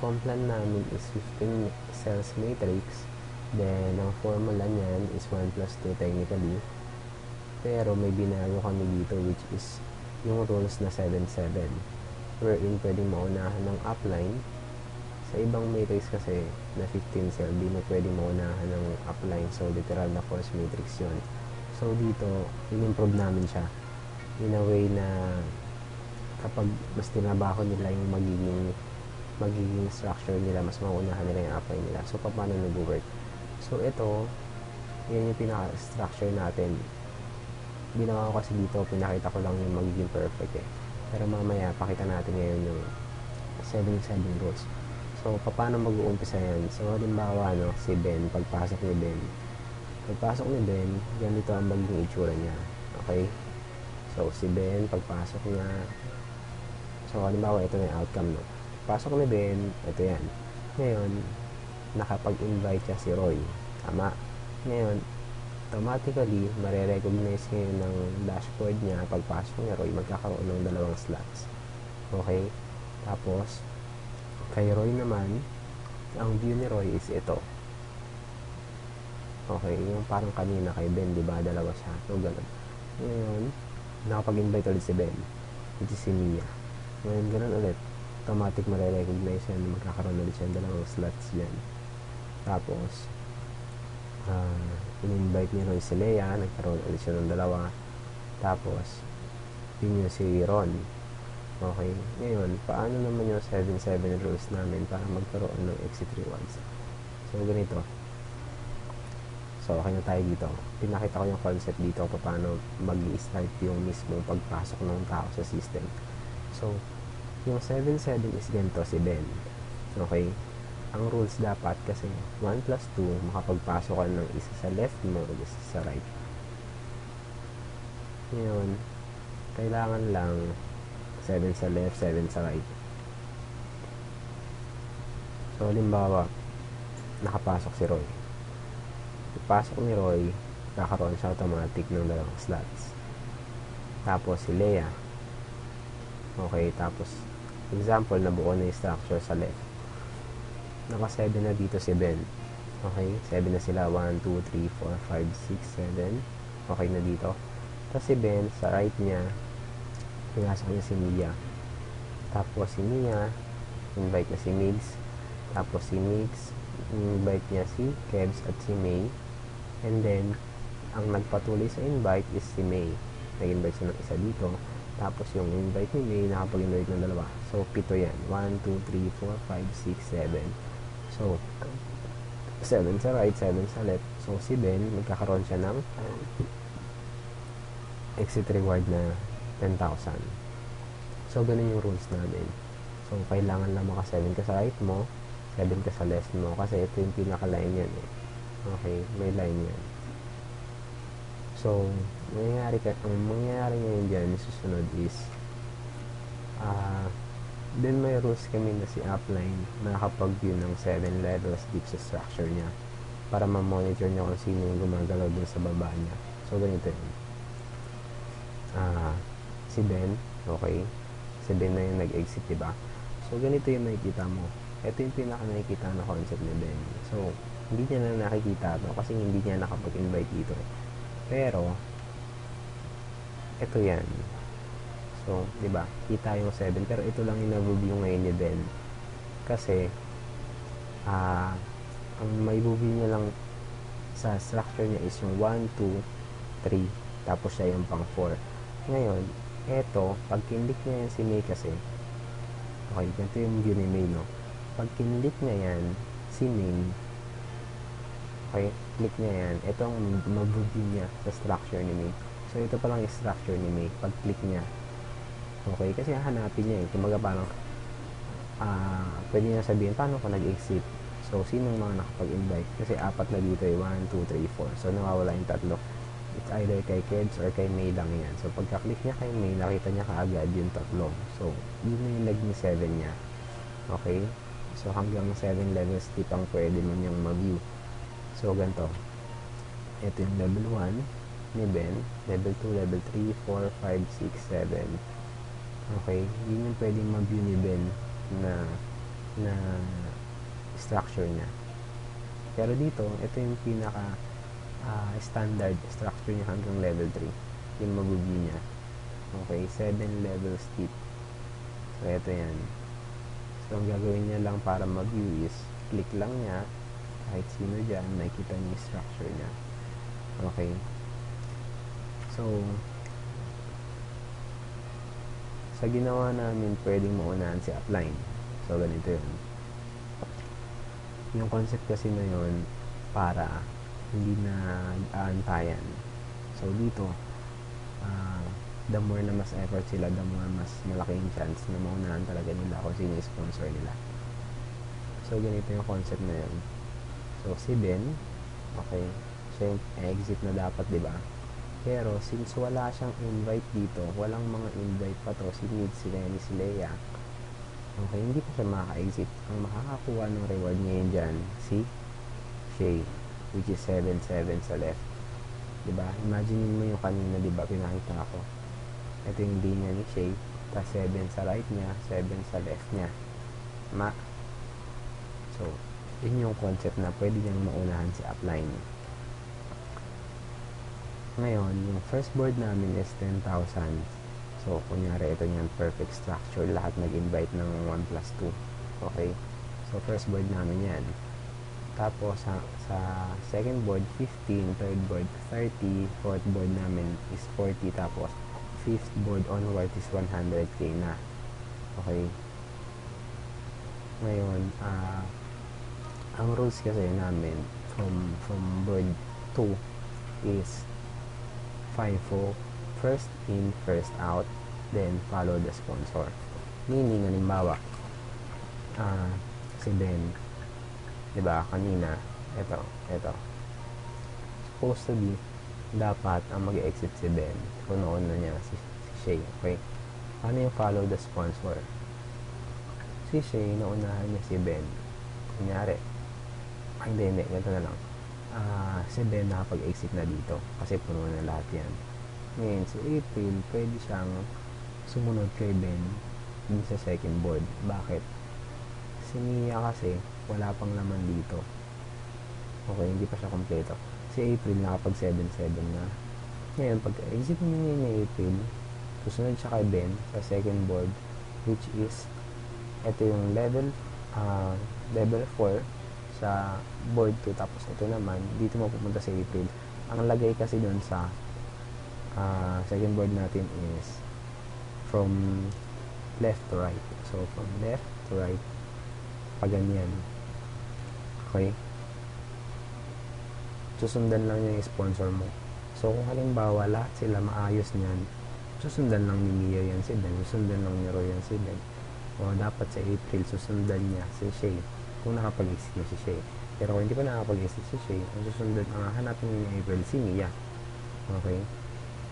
complan namin is 15 cells matrix. Then, ang formula niyan is 1 plus 2 technically. Pero may binago kami dito which is yung rules na 7-7. Wherein pwedeng maunahan ng upline. Sa ibang matrix kasi na 15 cell, di mo pwedeng maunahan ng upline. So, literal na force matrix yun. So, dito, in-improve namin siya. In a way na kapag mas tinabaho nila yung magiging structure nila, mas maunahan nila yung upline nila. So, paano nag-work? So, ito, yan yung pinaka-structure natin. Ginawa ko kasi dito, pinakita ko lang yung magiging perfect eh. Pero mamaya, pakita natin ngayon yung 7-7 rules. So, paano mag-uumpisa yan? So, halimbawa, no, si Ben, pagpasok ni Ben, ganito ang magiging itsura niya. Okay? So, si Ben, pagpasok niya, so, halimbawa, ito na yung outcome, no? Pasok ni Ben, ito yan. Ngayon, nakapag-invite siya si Roy. Tama. Ngayon, automatically, marirecognize ngayon ng dashboard niya, pagpasok ni Roy, magkakaroon ng 2 slots. Okay? Tapos, kay Roy naman, ang view ni Roy is ito. Okay, yung parang kanina kay Ben, di ba? 2 siya. So, ganun. Ngayon, nakapag-invite ulit si Ben, which is si Mia. Ngayon, ganun ulit. Automatic marirecognize yan, magkakaroon ulit siya ng 2 slots dyan. Tapos, in-invite ni Roy si Leia, nagkaroon ulit siya ng 2. Tapos, yun yung si Ron. Okay, ngayon, paano naman yung 7-7 rules namin para magkaroon ng exit rewards? So, ganito. So, okay na tayo dito. Pinakita ko yung concept dito kung paano mag-i-start yung mismong pagpasok ng tao sa system. So, yung 7-7 is ganito si Ben. Okay? Ang rules dapat kasi 1 plus 2, makapagpasok ka ng isa sa left mo, isa sa right. Ngayon, kailangan lang 7 sa left, 7 sa right. So, halimbawa, nakapasok si Roy. Pagpasok ni Roy, kakaroon siya automatic ng 2 slots. Tapos, si Leia. Okay, tapos, example, nabuo na yung structure sa left. Naka 7 na dito si Ben. Okay, 7 na sila. 1, 2, 3, 4, 5, 6, 7. Okay na dito. Tapos si Ben, sa right niya, pinasok niya si Mia. Tapos si Mia, invite na si Migs. Tapos si Migs, invite niya si Kebs at si May. And then, ang nagpatuloy sa invite is si May. Nag-invite siya ng isa dito. Tapos yung invite ni May, nakapag-invite ng 2. So, 7 yan. 1, 2, 3, 4, 5, 6, 7. So, 7 sa right, 7 sa left. So, si Ben, magkakaroon siya ng exit reward na 10,000. So, ganun yung rules namin. So, kailangan lang maka 7 ka sa right mo, 7 ka sa left mo. Kasi ito yung pinaka-line yan eh. Okay, may line yan. So, ang mangyayari ngayon dyan, susunod is, then may rules kami na si upline na nakapag-view ng 7 levels deep sa structure niya para ma-monitor niya kung sino yung gumagalaw dun sa baba niya. So, ganito yun. Si Ben, okay? Si Ben na yung nag-exit, diba? So, ganito yung nakikita mo. Ito yung pinaka-nakikita na concept ni Ben. So, hindi niya na nakikita ito kasi hindi niya nakapag-invite dito. Pero, ito yan. So, di ba? Kita yung 7. Pero ito lang yung na-review ngayon ni Ben. Kasi, ang may review niya lang sa structure niya is yung 1, 2, 3. Tapos siya yung pang 4. Ngayon, eto, pag kinlik niya yan si May kasi, okay, ganito yung view ni May, no? Pag kinlik niya yan, si May, okay, click niya yan, ito ang mag-review niya sa structure ni May. So, ito pa lang yung structure ni May. Pag click niya, okay, kasi hahanapin niya eh. Kumaga parang, pwede niya sabihin, paano ko nag-exit? So, sinong mga nakapag-invite? Kasi 4 na dito eh, 1, 2, 3, 4. So, nawawala yung 3. It's either kay Keds or kay May lang yan. So, pagka-click niya kay May, nakita niya kaagad yung 3. So, yun na yung naging 7 niya. Okay? So, hanggang 7 levels deep ang pwede mo niyang mag-view. So, ganito. Ito yung level 1 ni Ben. Level 2, level 3, 4, 5, 6, 7. Okay? Yun yung pwedeng mag-view ni Ben na na structure niya. Pero dito, ito yung pinaka standard structure niya hanggang level 3. Yung mag-view niya. Okay, 7 levels deep. So, ito yan. So, ang gagawin niya lang para mag-view is, click lang niya, kahit sino dyan, makikita niya yung structure niya. Okay. So, sa ginawa namin, pwedeng maunahan si upline. So, ganito yun. Yung concept kasi na yun, para hindi na aantayan. So, dito, the more na mas effort sila, the more mas malaki yung chance na maunahan talaga nila kung sino yung sponsor nila. So, ganito yung concept na yun. So, si Ben, okay, siya yung exit na dapat, di ba? Pero, since wala siyang invite dito, walang mga invite pa to, si Mid, si Lenny, si Leia, okay, hindi pa siya makaka-exit. Ang makakakuha ng reward ngayon dyan, si Shay, which is 7-7 sa left. Diba? Imagine mo yung kanina, diba? Pinakita ako. Ito yung linya ni Shay, tas 7 sa right niya, 7 sa left niya. So, yun yung concept na pwede niyang maunahan si upline. Ngayon, yung first board namin is 10,000. So, kunyari, ito yung perfect structure. Lahat nag-invite ng 1+2. Okay? So, first board namin yan. Tapos, sa second board, 15. Third board, 30. Fourth board namin is 40. Tapos, fifth board onward is 100k na. Okay? Ngayon, ang rules kasi namin from board 2 is FIFO, first in, first out, then follow the sponsor. Meaning, halimbawa, si Ben, diba, kanina, ito, supposed to be, dapat ang mag-exit si Ben, kung nauna niya si Shay, okay? Ano yung follow the sponsor? Si Shay, naunahan niya si Ben, kunyari, hindi, ganito na lang. Si Ben nakapag-exit na dito kasi puno na lahat yan. Ngayon, si April, pwede siyang sumunod kay Ben dun sa second board. Bakit? Si Mia kasi, wala pang laman dito. Okay, hindi pa siya kompleto. Si April nakapag 7-7 na. Ngayon, pag-exit niya ni April, susunod siya kay Ben sa second board, which is, ito yung level 4 sa board 2, tapos ito naman, dito mapupunta sa April. Ang lagay kasi doon sa second board natin is from left to right. So, from left to right, paganyan. Okay? Susundan lang niya yung sponsor mo. So, kung halimbawa, lahat sila maayos niyan, susundan lang ni Mia yan si Ben, susundan lang ni Roy yan si Ben. O, dapat sa April, susundan niya si Shay. Kung nakapag-exit na si Shay. Pero kung hindi pa nakapag-exit si Shay, ang susundan, ang hanapin niya ni April, si Mia. Okay?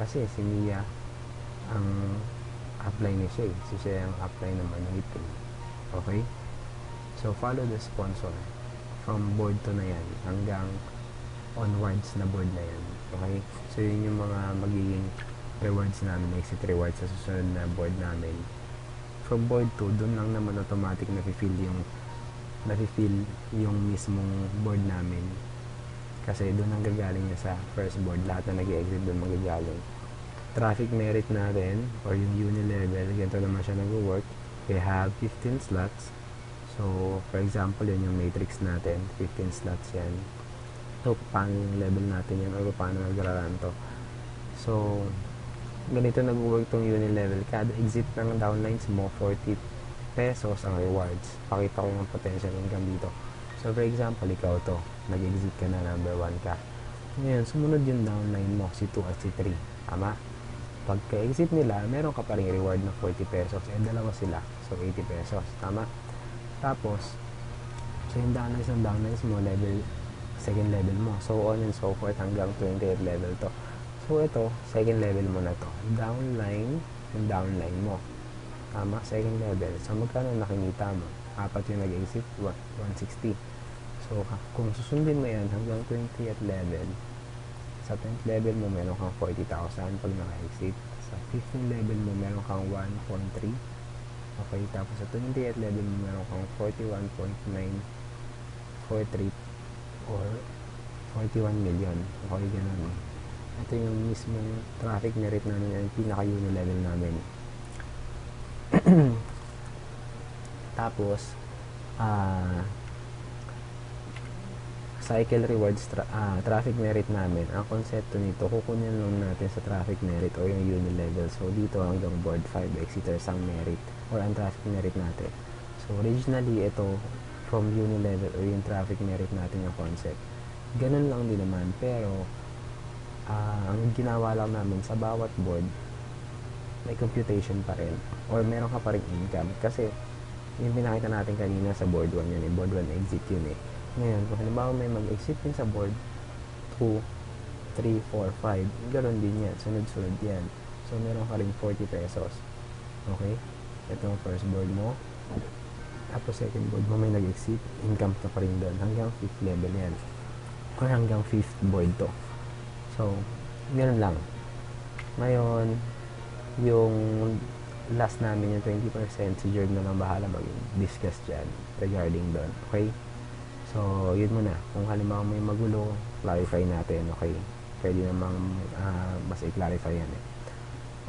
Kasi si Mia ang upline ni Shay. Si Shay ang upline naman ni April. Okay? So, follow the sponsor from board to na yan hanggang onwards na board na yan. Okay? So, yun yung mga magiging rewards namin, exit rewards sa susunod na board namin. From board 2, doon lang naman automatic nafe-fill yung mismong board namin. Kasi doon ang gagaling niya sa first board. Lahat na nag-exit doon magagaling. Traffic merit natin, or yung uni-level, ganito naman siya nag-work. We have 15 slots. So, for example, yun yung matrix natin. 15 slots yan. So, paano yung level natin yan, or paano nag-run to. So, ganito nag-work tong uni-level. Kada exit ng downlines mo, 40 pesos ang rewards. Pakita ko yung potential income dito. So, for example, ikaw to. Nag-exit ka na, number 1 ka. Ngayon, sumunod yung downline mo, si 2 at si 3. Tama? Pagka-exit nila, meron ka pa rin reward na 40 pesos. Dalawa sila. So, 80 pesos. Tama? Tapos, so yung downlines mo, second level mo. So, on and so forth hanggang 28 level to. So, ito, second level mo na to. Yung downline mo. Tama? Second level. So, magkano nakinita mo? 4 yung nag-exit, 160. So, kung susundin mo yan hanggang 20th level, sa 10th level mo, meron kang 40,000 pag naka-exit. Sa 15th level mo, meron kang 1.3. Okay, tapos sa 28 level, meron kang 41.943 or 41 million. Okay, ganun. Ito yung mismong traffic merit namin, yung pinaka-uni level namin. Tapos, cycle rewards traffic merit namin. Ang konsepto nito, kukunin lang natin sa traffic merit o yung uni level. So, dito hanggang board 5 exiters ang merit or ang traffic merit natin. So, originally, ito from uni level o yung traffic merit natin yung concept. Ganun lang din naman. Pero, ang ginawa lang namin sa bawat board, may computation pa rin. Or meron ka pa rin income. Kasi, yung pinakita natin kanina sa board 1 yun eh. Board 1 exit yun eh. Ngayon, kung halimbawa may mag-exit din sa board 2, 3, 4, 5, ganoon din yan. Sunod-sunod yan. So, meron ka rin 40 pesos. Okay? Ito ang first board mo. Tapos second board mo may nag-exit. Income ka pa rin doon. Hanggang 5th level yan. Or hanggang 5th board to. So, ganoon lang. Ngayon, yung last namin yung 20%, si Jerm na lang bahala mag-discuss dyan regarding doon. Okay? So, yun muna. Kung halimbawa may magulo, clarify natin. Okay? Pwede namang mas i-clarify yan eh.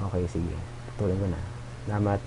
Okay, sige. Tuloy ko na. Salamat.